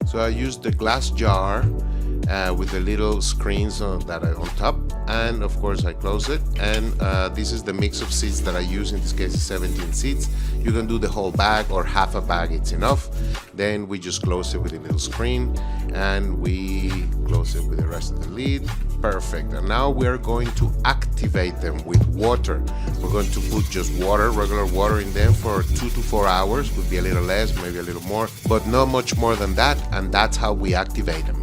So I used the glass jar with the little screens that are on top, and of course I close it. And this is the mix of seeds that I use. In this case is 17 seeds. You can do the whole bag or half a bag, it's enough. Then we just close it with a little screen, and we close it with the rest of the lid. Perfect. And now we're going to activate them with water. We're going to put just water, regular water, in them for 2 to 4 hours. Could be a little less, maybe a little more, but not much more than that. And that's how we activate them.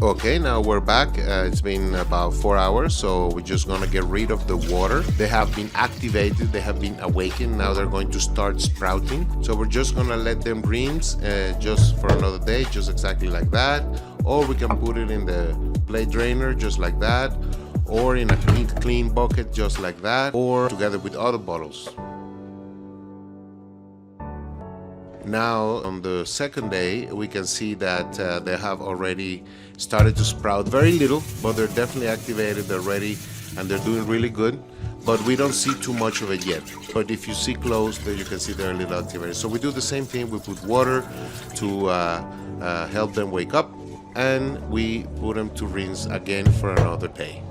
Okay, now we're back. It's been about 4 hours, so we're just gonna get rid of the water. They have been activated, they have been awakened. Now they're going to start sprouting. So we're just gonna let them rinse just for another day, just exactly like that. Or we can put it in the plate drainer just like that, or in a clean bucket just like that, or together with other bottles. Now on the second day, we can see that they have already started to sprout. Very little, but they're definitely activated, they're ready, and they're doing really good. But we don't see too much of it yet. But if you see close, then you can see they're a little activated. So we do the same thing. We put water to help them wake up, and we put them to rinse again for another day.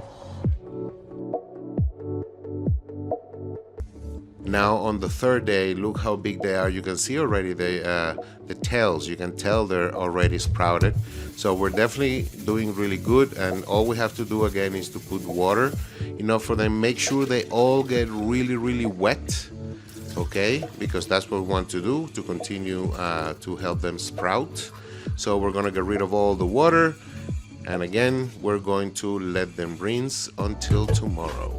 Now on the third day, look how big they are. You can see already the tails. You can tell they're already sprouted. So we're definitely doing really good. And all we have to do again is to put water enough for them. Make sure they all get really, really wet. Okay, because that's what we want to do to continue to help them sprout. So we're gonna get rid of all the water. And again, we're going to let them rinse until tomorrow.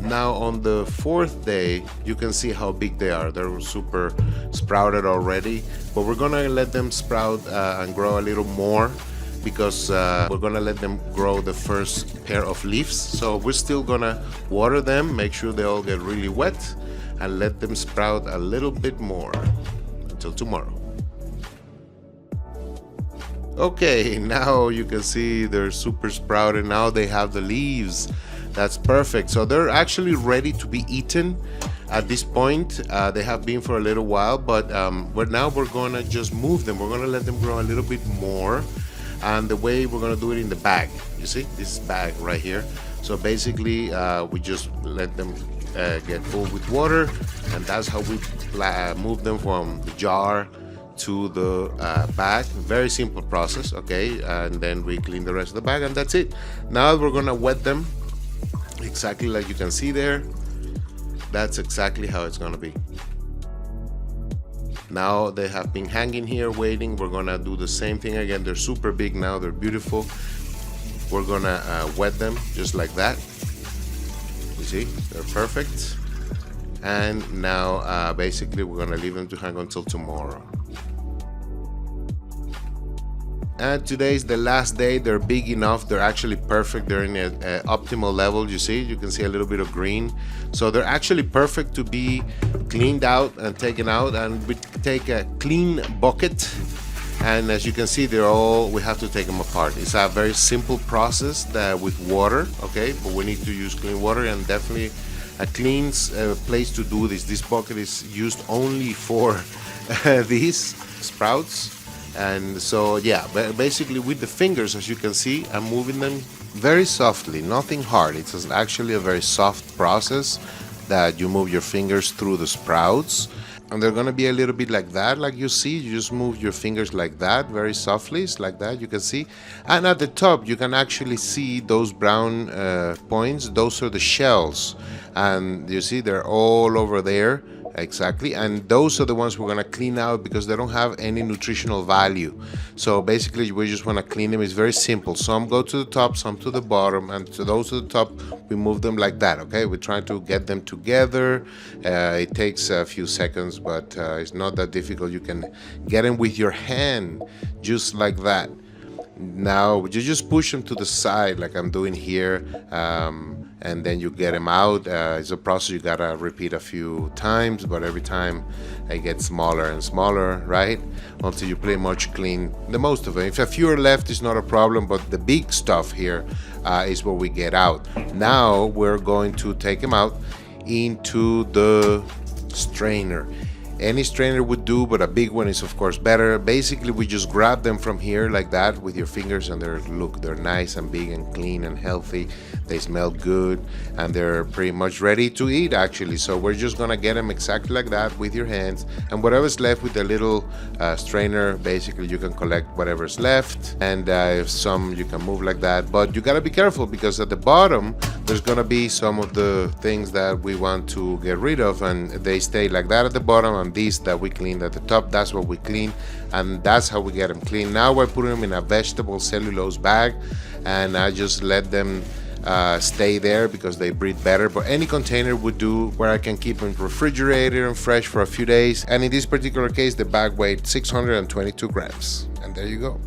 Now on the fourth day, you can see how big they are. They're super sprouted already, but we're gonna let them sprout and grow a little more, because we're gonna let them grow the first pair of leaves. So we're still gonna water them, make sure they all get really wet, and let them sprout a little bit more until tomorrow. Okay, now you can see they're super sprouted. Now they have the leaves. That's perfect. So they're actually ready to be eaten at this point. They have been for a little while, but now we're gonna just move them. We're gonna let them grow a little bit more, and the way we're gonna do it in the bag. You see this bag right here. So basically, we just let them get full with water, and that's how we move them from the jar to the bag. Very simple process. Okay, and then we clean the rest of the bag, and that's it. Now we're gonna wet them. Exactly like you can see there. That's exactly how it's gonna be. Now they have been hanging here waiting. We're gonna do the same thing again. They're super big now, they're beautiful. We're gonna wet them just like that. You see, they're perfect. And now basically we're gonna leave them to hang until tomorrow. And today's the last day. They're big enough, they're actually perfect, they're in an optimal level. You see, you can see a little bit of green, so they're actually perfect to be cleaned out and taken out. And we take a clean bucket, and as you can see, we have to take them apart. It's a very simple process with water, okay, but we need to use clean water, and definitely a clean place to do this. This bucket is used only for these sprouts. And so yeah, basically with the fingers, as you can see, I'm moving them very softly, nothing hard. It's actually a very soft process that you move your fingers through the sprouts, and they're gonna be a little bit like that. Like you see, you just move your fingers like that, very softly. It's like that, you can see. And at the top you can actually see those brown points. Those are the shells, and you see they're all over there. Exactly, and those are the ones we're going to clean out because they don't have any nutritional value. So basically we just want to clean them. It's very simple. Some go to the top, some to the bottom, and to those to the top we move them like that. Okay, we're trying to get them together. It takes a few seconds, but it's not that difficult. You can get them with your hand just like that. Now you just push them to the side like I'm doing here, and then you get them out. It's a process you gotta repeat a few times, but every time it gets smaller and smaller, right? Until you pretty much clean the most of it. If a few are left, it's not a problem, but the big stuff here is what we get out. Now we're going to take them out into the strainer. Any strainer would do, but a big one is of course better. Basically, we just grab them from here like that with your fingers, and they're nice and big and clean and healthy. They smell good, and they're pretty much ready to eat actually. So we're just gonna get them exactly like that with your hands, and whatever's left with the little strainer, basically you can collect whatever's left, and if some you can move like that. But you gotta be careful because at the bottom there's gonna be some of the things that we want to get rid of, and they stay like that at the bottom, and these that we cleaned at the top, that's what we clean, and that's how we get them clean. Now we're putting them in a vegetable cellulose bag, and I just let them stay there because they breathe better. But any container would do, where I can keep them refrigerated and fresh for a few days. And in this particular case, the bag weighed 622 grams, and there you go.